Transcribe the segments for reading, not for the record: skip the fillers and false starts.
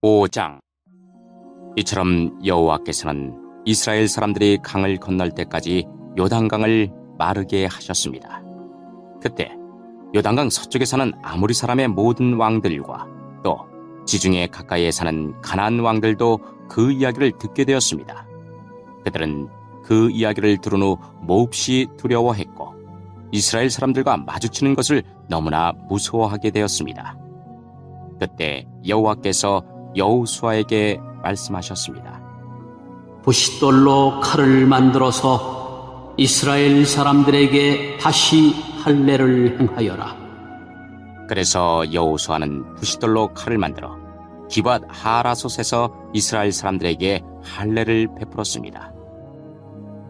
5장. 이처럼 여호와께서는 이스라엘 사람들이 강을 건널 때까지 요단강을 마르게 하셨습니다. 그때 요단강 서쪽에 사는 아모리 사람의 모든 왕들과 또 지중해 가까이에 사는 가나안 왕들도 그 이야기를 듣게 되었습니다. 그들은 그 이야기를 들은 후 몹시 두려워했고 이스라엘 사람들과 마주치는 것을 너무나 무서워하게 되었습니다. 그때 여호와께서 여호수아에게 말씀하셨습니다. 부싯돌로 칼을 만들어서 이스라엘 사람들에게 다시 할례를 행하여라. 그래서 여호수아는 부싯돌로 칼을 만들어 기럇 하라솥에서 이스라엘 사람들에게 할례를 베풀었습니다.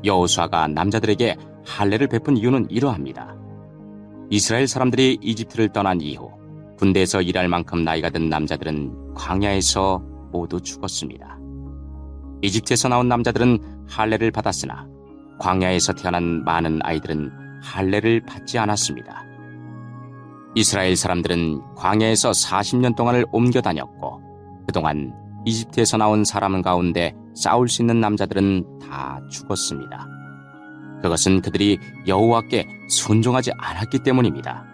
여호수아가 남자들에게 할례를 베푼 이유는 이러합니다. 이스라엘 사람들이 이집트를 떠난 이후 군대에서 일할 만큼 나이가 든 남자들은 광야에서 모두 죽었습니다. 이집트에서 나온 남자들은 할례를 받았으나 광야에서 태어난 많은 아이들은 할례를 받지 않았습니다. 이스라엘 사람들은 광야에서 40년 동안을 옮겨 다녔고 그동안 이집트에서 나온 사람 가운데 싸울 수 있는 남자들은 다 죽었습니다. 그것은 그들이 여호와께 순종하지 않았기 때문입니다.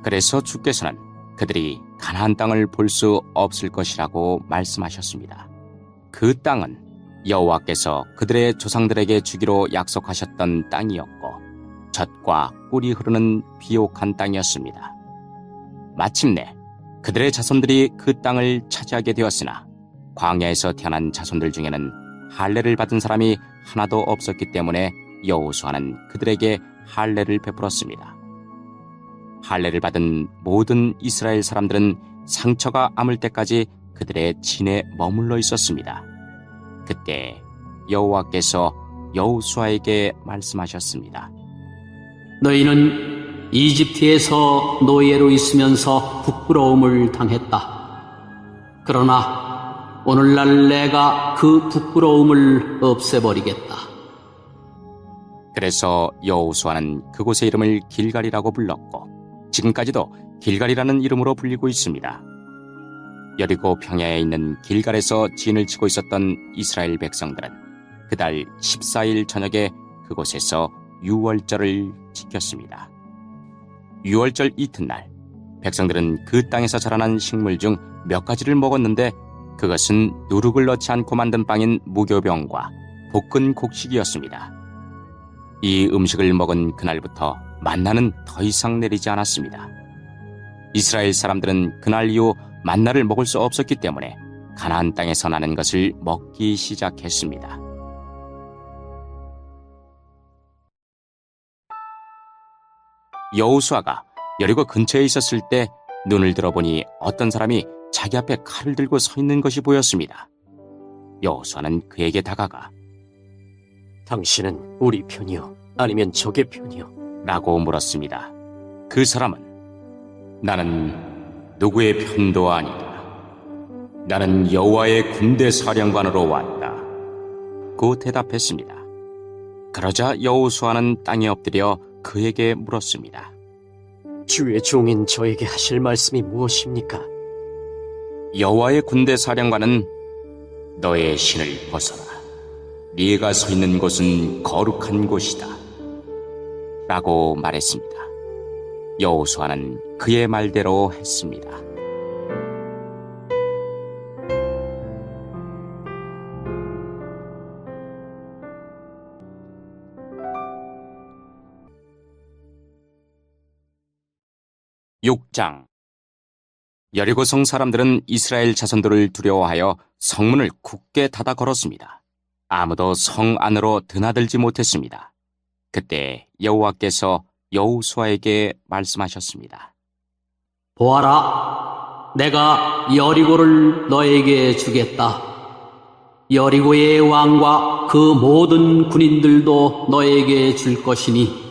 그래서 주께서는 그들이 가나안 땅을 볼 수 없을 것이라고 말씀하셨습니다. 그 땅은 여호와께서 그들의 조상들에게 주기로 약속하셨던 땅이었고 젖과 꿀이 흐르는 비옥한 땅이었습니다. 마침내 그들의 자손들이 그 땅을 차지하게 되었으나 광야에서 태어난 자손들 중에는 할례를 받은 사람이 하나도 없었기 때문에 여호수아는 그들에게 할례를 베풀었습니다. 할례를 받은 모든 이스라엘 사람들은 상처가 아물 때까지 그들의 진에 머물러 있었습니다. 그때 여호와께서 여호수아에게 말씀하셨습니다. 너희는 이집트에서 노예로 있으면서 부끄러움을 당했다. 그러나 오늘날 내가 그 부끄러움을 없애버리겠다. 그래서 여호수아는 그곳의 이름을 길갈이라고 불렀고 지금까지도 길갈이라는 이름으로 불리고 있습니다. 여리고 평야에 있는 길갈에서 진을 치고 있었던 이스라엘 백성들은 그달 14일 저녁에 그곳에서 유월절을 지켰습니다. 유월절 이튿날 백성들은 그 땅에서 자라난 식물 중 몇 가지를 먹었는데 그것은 누룩을 넣지 않고 만든 빵인 무교병과 볶은 곡식이었습니다. 이 음식을 먹은 그날부터 만나는 더 이상 내리지 않았습니다. 이스라엘 사람들은 그날 이후 만나를 먹을 수 없었기 때문에 가나안 땅에서 나는 것을 먹기 시작했습니다. 여호수아가 여리고 근처에 있었을 때 눈을 들어보니 어떤 사람이 자기 앞에 칼을 들고 서 있는 것이 보였습니다. 여호수아는 그에게 다가가 당신은 우리 편이요? 아니면 적의 편이요? 라고 물었습니다. 그 사람은 나는 누구의 편도 아니다. 나는 여호와의 군대 사령관으로 왔다. 고 대답했습니다. 그러자 여호수아는 땅에 엎드려 그에게 물었습니다. 주의 종인 저에게 하실 말씀이 무엇입니까? 여호와의 군대 사령관은 너의 신을 벗어라. 네가 서 있는 곳은 거룩한 곳이다. 라고 말했습니다. 여호수아는 그의 말대로 했습니다. (6장) 여리고성 사람들은 이스라엘 자손들을 두려워하여 성문을 굳게 닫아 걸었습니다. 아무도 성 안으로 드나들지 못했습니다. 그때 여호와께서 여호수아에게 말씀하셨습니다. 보아라, 내가 여리고를 너에게 주겠다. 여리고의 왕과 그 모든 군인들도 너에게 줄 것이니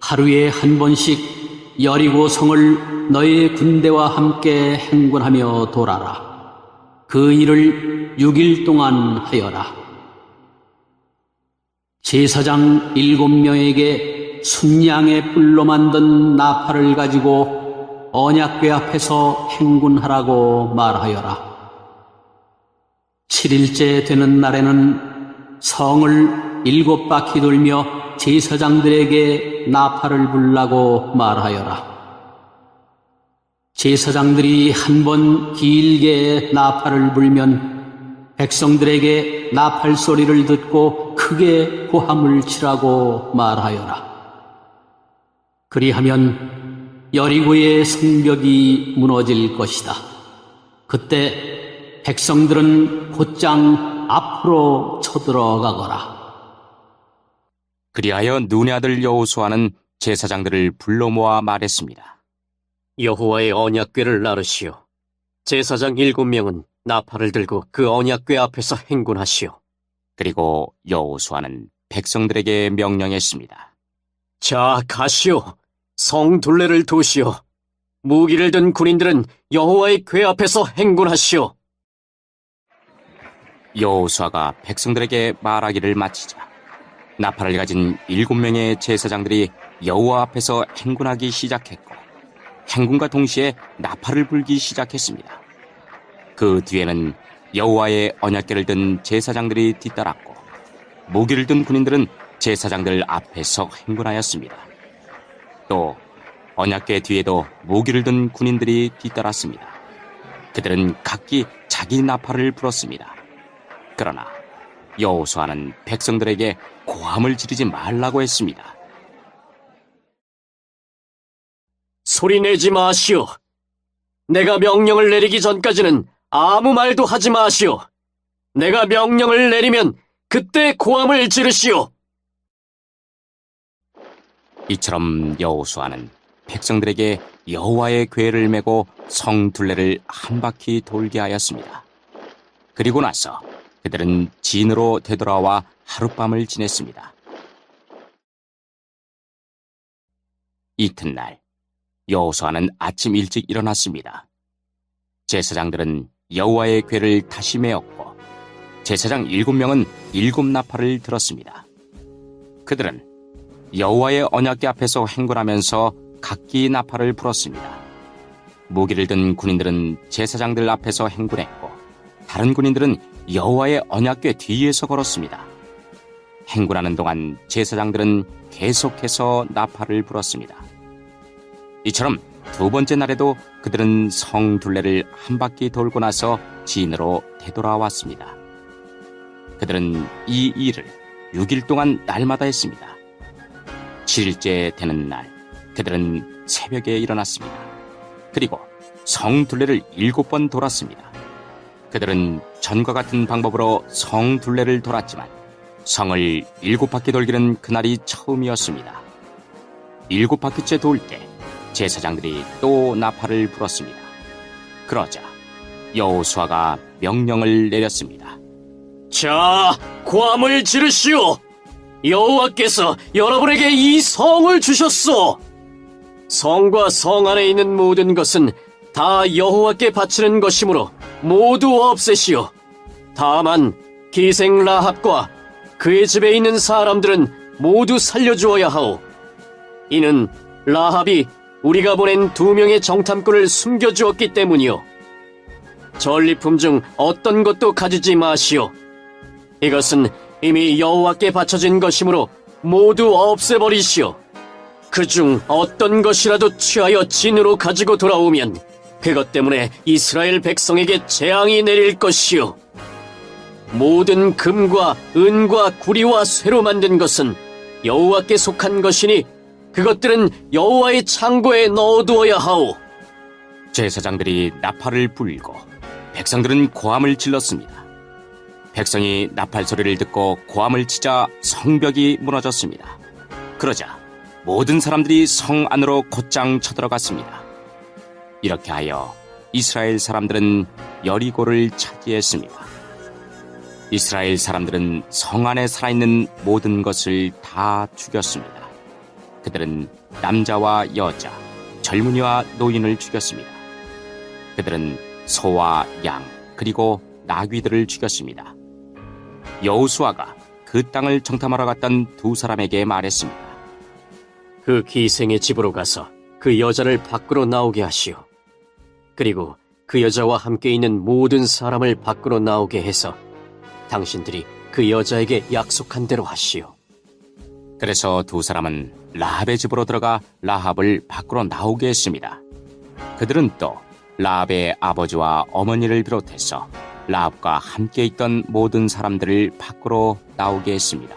하루에 한 번씩 여리고 성을 너의 군대와 함께 행군하며 돌아라. 그 일을 6일 동안 하여라. 제사장 7명에게 순양의 뿔로 만든 나팔을 가지고 언약궤 앞에서 행군하라고 말하여라. 7일째 되는 날에는 성을 7바퀴 돌며 제사장들에게 나팔을 불라고 말하여라. 제사장들이 한 번 길게 나팔을 불면 백성들에게 나팔 소리를 듣고 크게 고함을 치라고 말하여라. 그리하면 여리고의 성벽이 무너질 것이다. 그때 백성들은 곧장 앞으로 쳐들어가거라. 그리하여 눈의 아들 여호수아는 제사장들을 불러 모아 말했습니다. 여호와의 언약궤를 나르시오. 제사장 7명은 나팔을 들고 그 언약궤 앞에서 행군하시오. 그리고 여호수아는 백성들에게 명령했습니다. 자, 가시오. 성 둘레를 도시오. 무기를 든 군인들은 여호와의 궤 앞에서 행군하시오. 여호수아가 백성들에게 말하기를 마치자 나팔을 가진 7명의 제사장들이 여호와 앞에서 행군하기 시작했고 행군과 동시에 나팔을 불기 시작했습니다. 그 뒤에는 여호와의 언약궤를 든 제사장들이 뒤따랐고 무기를 든 군인들은 제사장들 앞에서 행군하였습니다. 또 언약궤 뒤에도 무기를 든 군인들이 뒤따랐습니다. 그들은 각기 자기 나팔을 불었습니다. 그러나 여호수아는 백성들에게 고함을 지르지 말라고 했습니다. 소리내지 마시오. 내가 명령을 내리기 전까지는 아무 말도 하지 마시오. 내가 명령을 내리면 그때 고함을 지르시오. 이처럼 여호수아는 백성들에게 여호와의 궤를 메고 성 둘레를 한 바퀴 돌게 하였습니다. 그리고 나서 그들은 진으로 되돌아와 하룻밤을 지냈습니다. 이튿날 여호수아는 아침 일찍 일어났습니다. 제사장들은 여호와의 궤를 다시 메었고 제사장 7명은 7나팔을 들었습니다. 그들은 여호와의 언약궤 앞에서 행군하면서 각기 나팔을 불었습니다. 무기를 든 군인들은 제사장들 앞에서 행군했고 다른 군인들은 여호와의 언약궤 뒤에서 걸었습니다. 행군하는 동안 제사장들은 계속해서 나팔을 불었습니다. 이처럼 두 번째 날에도 그들은 성 둘레를 한 바퀴 돌고 나서 진으로 되돌아왔습니다. 그들은 이 일을 6일 동안 날마다 했습니다. 7일째 되는 날 그들은 새벽에 일어났습니다. 그리고 성 둘레를 7번 돌았습니다. 그들은 전과 같은 방법으로 성 둘레를 돌았지만 성을 7바퀴 돌기는 그날이 처음이었습니다. 7바퀴째 돌 때 제사장들이 또 나팔을 불었습니다. 그러자 여호수아가 명령을 내렸습니다. 자, 고함을 지르시오. 여호와께서 여러분에게 이 성을 주셨소. 성과 성 안에 있는 모든 것은 다 여호와께 바치는 것이므로 모두 없애시오. 다만 기생 라합과 그의 집에 있는 사람들은 모두 살려주어야 하오. 이는 라합이 우리가 보낸 2명의 정탐꾼을 숨겨주었기 때문이요. 전리품 중 어떤 것도 가지지 마시오. 이것은 이미 여호와께 바쳐진 것이므로 모두 없애버리시오. 그중 어떤 것이라도 취하여 진으로 가지고 돌아오면 그것 때문에 이스라엘 백성에게 재앙이 내릴 것이요. 모든 금과 은과 구리와 쇠로 만든 것은 여호와께 속한 것이니 그것들은 여호와의 창고에 넣어두어야 하오. 제사장들이 나팔을 불고 백성들은 고함을 질렀습니다. 백성이 나팔 소리를 듣고 고함을 치자 성벽이 무너졌습니다. 그러자 모든 사람들이 성 안으로 곧장 쳐들어갔습니다. 이렇게 하여 이스라엘 사람들은 여리고를 차지했습니다. 이스라엘 사람들은 성 안에 살아있는 모든 것을 다 죽였습니다. 그들은 남자와 여자, 젊은이와 노인을 죽였습니다. 그들은 소와 양, 그리고 나귀들을 죽였습니다. 여호수아가 그 땅을 정탐하러 갔던 2 사람에게 말했습니다. 그 기생의 집으로 가서 그 여자를 밖으로 나오게 하시오. 그리고 그 여자와 함께 있는 모든 사람을 밖으로 나오게 해서 당신들이 그 여자에게 약속한 대로 하시오. 그래서 두 사람은 라합의 집으로 들어가 라합을 밖으로 나오게 했습니다. 그들은 또 라합의 아버지와 어머니를 비롯해서 라합과 함께 있던 모든 사람들을 밖으로 나오게 했습니다.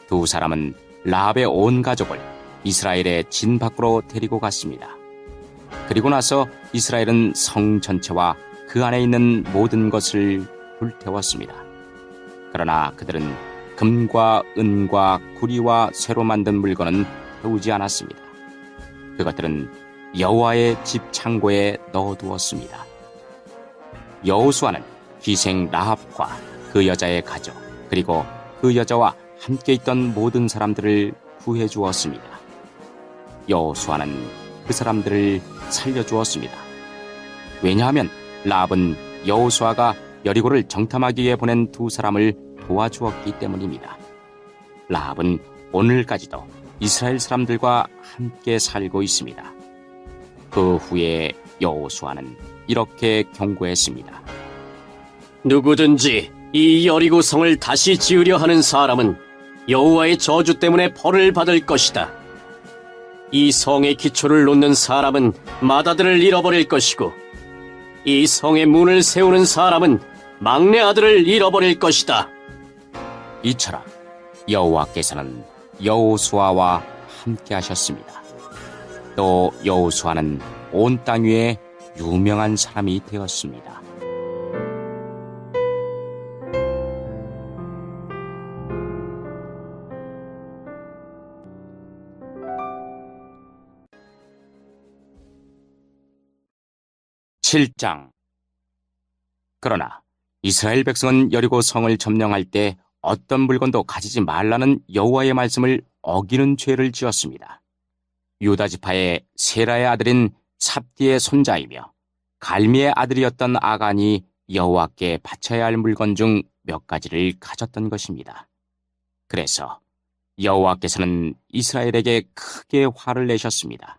두 사람은 라합의 온 가족을 이스라엘의 진 밖으로 데리고 갔습니다. 그리고 나서 이스라엘은 성 전체와 그 안에 있는 모든 것을 불태웠습니다. 그러나 그들은 금과 은과 구리와 쇠로 만든 물건은 태우지 않았습니다. 그것들은 여호와의 집 창고에 넣어두었습니다. 여호수아는 희생 라합과 그 여자의 가족 그리고 그 여자와 함께 있던 모든 사람들을 구해 주었습니다. 여호수아는 그 사람들을 살려주었습니다. 왜냐하면 라합은 여호수아가 여리고를 정탐하기 위해 보낸 두 사람을 도와주었기 때문입니다. 라합은 오늘까지도 이스라엘 사람들과 함께 살고 있습니다. 그 후에 여호수아는 이렇게 경고했습니다. 누구든지 이 여리고 성을 다시 지으려 하는 사람은 여호와의 저주 때문에 벌을 받을 것이다. 이 성의 기초를 놓는 사람은 맏아들을 잃어버릴 것이고 이 성의 문을 세우는 사람은 막내 아들을 잃어버릴 것이다. 이처럼 여호와께서는 여호수아와 함께 하셨습니다. 또 여호수아는 온 땅 위에 유명한 사람이 되었습니다. (7장) 그러나 이스라엘 백성은 여리고 성을 점령할 때 어떤 물건도 가지지 말라는 여호와의 말씀을 어기는 죄를 지었습니다. 유다 지파의 세라의 아들인 삽디의 손자이며 갈미의 아들이었던 아간이 여호와께 바쳐야 할 물건 중 몇 가지를 가졌던 것입니다. 그래서 여호와께서는 이스라엘에게 크게 화를 내셨습니다.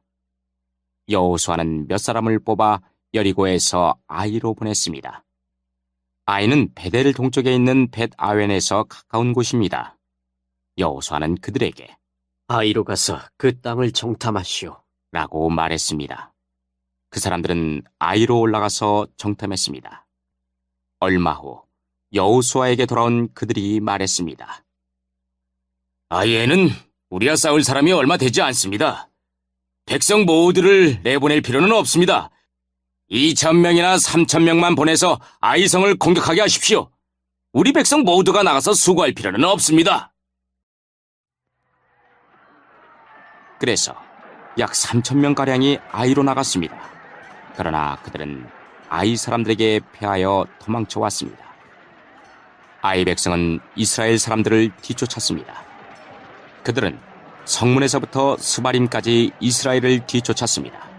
여호수아는 몇 사람을 뽑아 여리고에서 아이로 보냈습니다. 아이는 베델 동쪽에 있는 벳아웬에서 가까운 곳입니다. 여호수아는 그들에게 아이로 가서 그 땅을 정탐하시오. 라고 말했습니다. 그 사람들은 아이로 올라가서 정탐했습니다. 얼마 후 여호수아에게 돌아온 그들이 말했습니다. 아이에는 우리와 싸울 사람이 얼마 되지 않습니다. 백성 모두를 내보낼 필요는 없습니다. 2,000명이나 3,000명만 보내서 아이성을 공격하게 하십시오. 우리 백성 모두가 나가서 수고할 필요는 없습니다. 그래서 약 3,000명가량이 아이로 나갔습니다. 그러나 그들은 아이 사람들에게 패하여 도망쳐 왔습니다. 아이 백성은 이스라엘 사람들을 뒤쫓았습니다. 그들은 성문에서부터 스바림까지 이스라엘을 뒤쫓았습니다.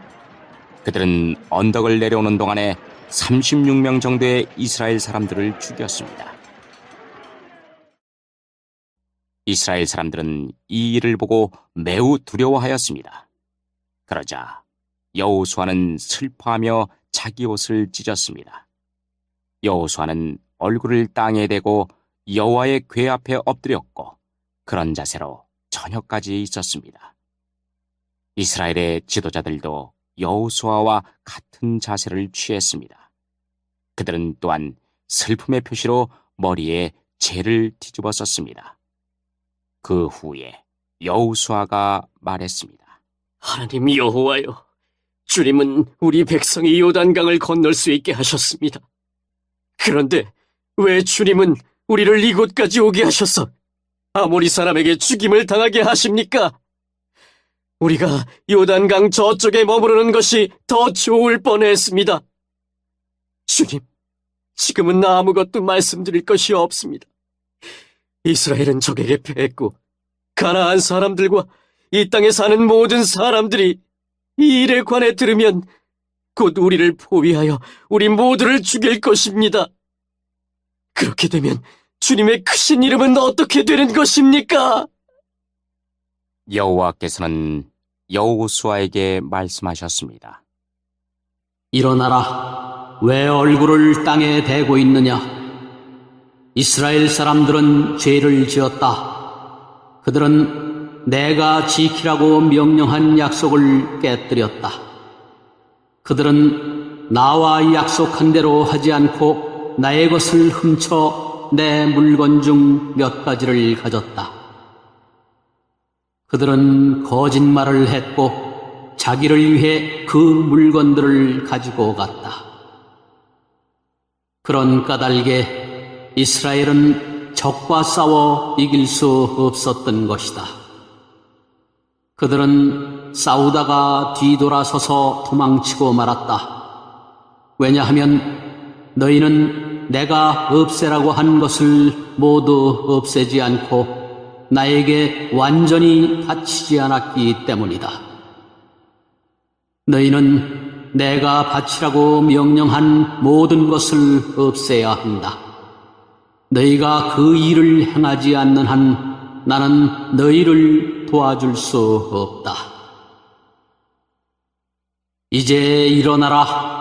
그들은 언덕을 내려오는 동안에 36명 정도의 이스라엘 사람들을 죽였습니다. 이스라엘 사람들은 이 일을 보고 매우 두려워하였습니다. 그러자 여호수아는 슬퍼하며 자기 옷을 찢었습니다. 여호수아는 얼굴을 땅에 대고 여호와의 궤 앞에 엎드렸고 그런 자세로 저녁까지 있었습니다. 이스라엘의 지도자들도 여호수아와 같은 자세를 취했습니다. 그들은 또한 슬픔의 표시로 머리에 재를 뒤집어 썼습니다. 그 후에 여호수아가 말했습니다. 하나님 여호와여, 주님은 우리 백성이 요단강을 건널 수 있게 하셨습니다. 그런데 왜 주님은 우리를 이곳까지 오게 하셔서 아모리 사람에게 죽임을 당하게 하십니까? 우리가 요단강 저쪽에 머무르는 것이 더 좋을 뻔했습니다. 주님, 지금은 아무것도 말씀드릴 것이 없습니다. 이스라엘은 적에게 패했고 가나안 사람들과 이 땅에 사는 모든 사람들이 이 일에 관해 들으면 곧 우리를 포위하여 우리 모두를 죽일 것입니다. 그렇게 되면 주님의 크신 이름은 어떻게 되는 것입니까? 여호와께서는 여호수아에게 말씀하셨습니다. 일어나라. 왜 얼굴을 땅에 대고 있느냐? 이스라엘 사람들은 죄를 지었다. 그들은 내가 지키라고 명령한 약속을 깨뜨렸다. 그들은 나와 약속한 대로 하지 않고 나의 것을 훔쳐 내 물건 중 몇 가지를 가졌다. 그들은 거짓말을 했고 자기를 위해 그 물건들을 가지고 갔다. 그런 까닭에 이스라엘은 적과 싸워 이길 수 없었던 것이다. 그들은 싸우다가 뒤돌아서서 도망치고 말았다. 왜냐하면 너희는 내가 없애라고 한 것을 모두 없애지 않고 나에게 완전히 바치지 않았기 때문이다. 너희는 내가 바치라고 명령한 모든 것을 없애야 한다. 너희가 그 일을 행하지 않는 한 나는 너희를 도와줄 수 없다. 이제 일어나라.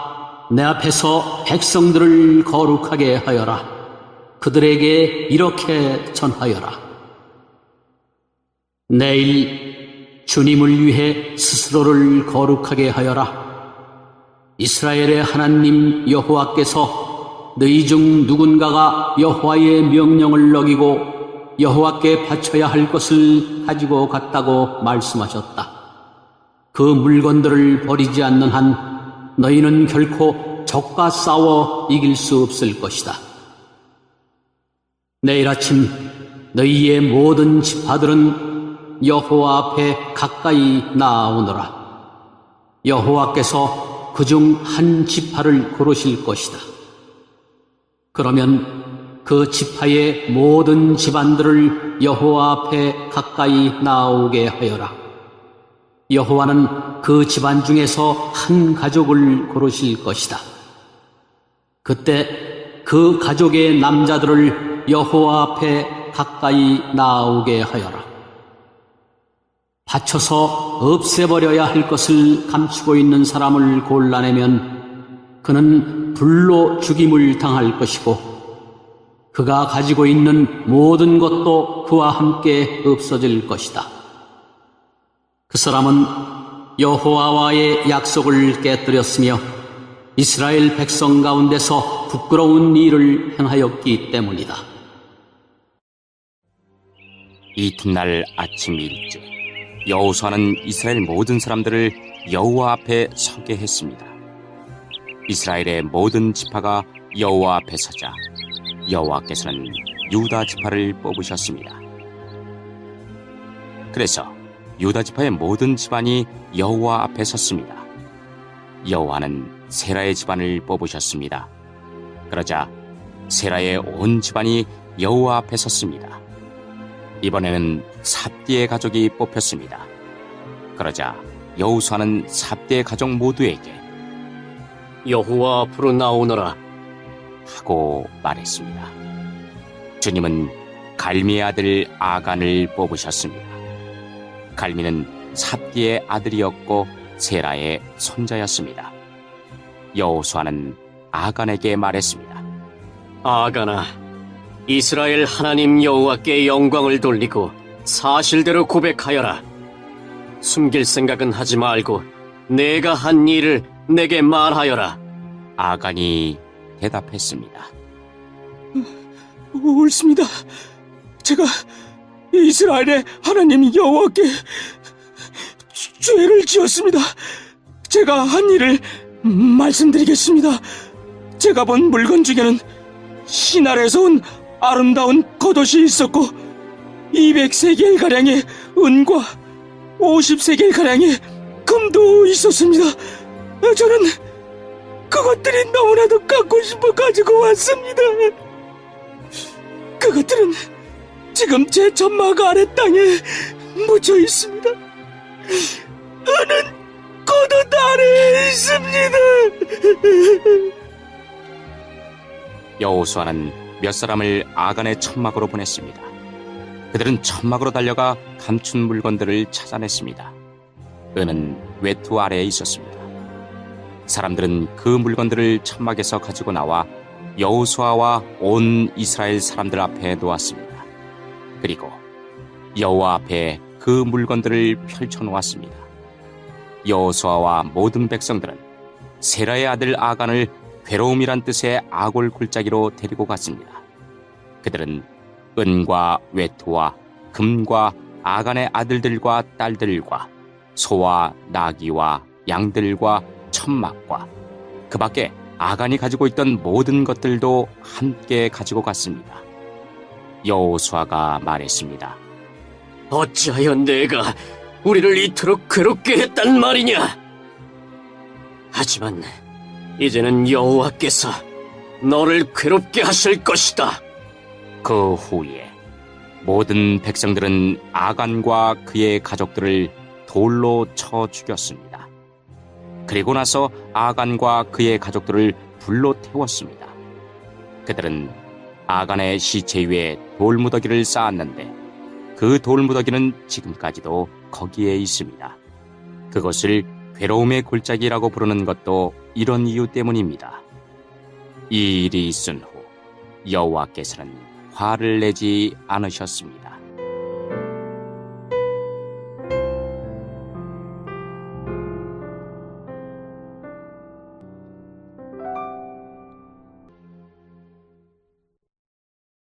내 앞에서 백성들을 거룩하게 하여라. 그들에게 이렇게 전하여라. 내일 주님을 위해 스스로를 거룩하게 하여라. 이스라엘의 하나님 여호와께서 너희 중 누군가가 여호와의 명령을 어기고 여호와께 바쳐야 할 것을 가지고 갔다고 말씀하셨다. 그 물건들을 버리지 않는 한 너희는 결코 적과 싸워 이길 수 없을 것이다. 내일 아침 너희의 모든 지파들은 여호와 앞에 가까이 나아오너라. 여호와께서 그중 한 지파를 고르실 것이다. 그러면 그 지파의 모든 집안들을 여호와 앞에 가까이 나아오게 하여라. 여호와는 그 집안 중에서 한 가족을 고르실 것이다. 그때 그 가족의 남자들을 여호와 앞에 가까이 나아오게 하여라. 바쳐서 없애버려야 할 것을 감추고 있는 사람을 골라내면 그는 불로 죽임을 당할 것이고 그가 가지고 있는 모든 것도 그와 함께 없어질 것이다. 그 사람은 여호와와의 약속을 깨뜨렸으며 이스라엘 백성 가운데서 부끄러운 일을 행하였기 때문이다. 이튿날 아침 일찍 여호수아는 이스라엘 모든 사람들을 여호와 앞에 서게 했습니다. 이스라엘의 모든 지파가 여호와 앞에 서자 여호와께서는 유다 지파를 뽑으셨습니다. 그래서 유다 지파의 모든 집안이 여호와 앞에 섰습니다. 여호와는 세라의 집안을 뽑으셨습니다. 그러자 세라의 온 집안이 여호와 앞에 섰습니다. 이번에는 삽디의 가족이 뽑혔습니다. 그러자 여호수아는 삽디의 가족 모두에게 여호와 앞으로 나오너라. 하고 말했습니다. 주님은 갈미의 아들 아간을 뽑으셨습니다. 갈미는 삽디의 아들이었고 세라의 손자였습니다. 여호수아는 아간에게 말했습니다. 아간아, 이스라엘 하나님 여호와께 영광을 돌리고 사실대로 고백하여라. 숨길 생각은 하지 말고 내가 한 일을 내게 말하여라. 아간이 대답했습니다. 옳습니다. 제가 이스라엘의 하나님 여호와께 죄를 지었습니다. 제가 한 일을 말씀드리겠습니다. 제가 본 물건 중에는 시날에서 온 아름다운 겉옷이 있었고 200세겔가량의 은과 50세겔가량의 금도 있었습니다. 저는 그것들이 너무나도 갖고 싶어 가지고 왔습니다. 그것들은 지금 제 점막 아래 땅에 묻혀 있습니다. 은은 겉옷 아래에 있습니다. 여호수아는 몇 사람을 아간의 천막으로 보냈습니다. 그들은 천막으로 달려가 감춘 물건들을 찾아냈습니다. 은은 외투 아래에 있었습니다. 사람들은 그 물건들을 천막에서 가지고 나와 여호수아와 온 이스라엘 사람들 앞에 놓았습니다. 그리고 여호와 앞에 그 물건들을 펼쳐 놓았습니다. 여호수아와 모든 백성들은 세라의 아들 아간을 괴로움이란 뜻의 아골 골짜기로 데리고 갔습니다. 그들은 은과 외투와 금과 아간의 아들들과 딸들과 소와 나귀와 양들과 천막과 그 밖에 아간이 가지고 있던 모든 것들도 함께 가지고 갔습니다. 여호수아가 말했습니다. 어찌하여 내가 우리를 이토록 괴롭게 했단 말이냐? 하지만 이제는 여호와께서 너를 괴롭게 하실 것이다. 그 후에 모든 백성들은 아간과 그의 가족들을 돌로 쳐 죽였습니다. 그리고 나서 아간과 그의 가족들을 불로 태웠습니다. 그들은 아간의 시체 위에 돌무더기를 쌓았는데 그 돌무더기는 지금까지도 거기에 있습니다. 그것을 괴로움의 골짜기라고 부르는 것도 이런 이유 때문입니다. 이 일이 있은 후 여호와께서는 화를 내지 않으셨습니다.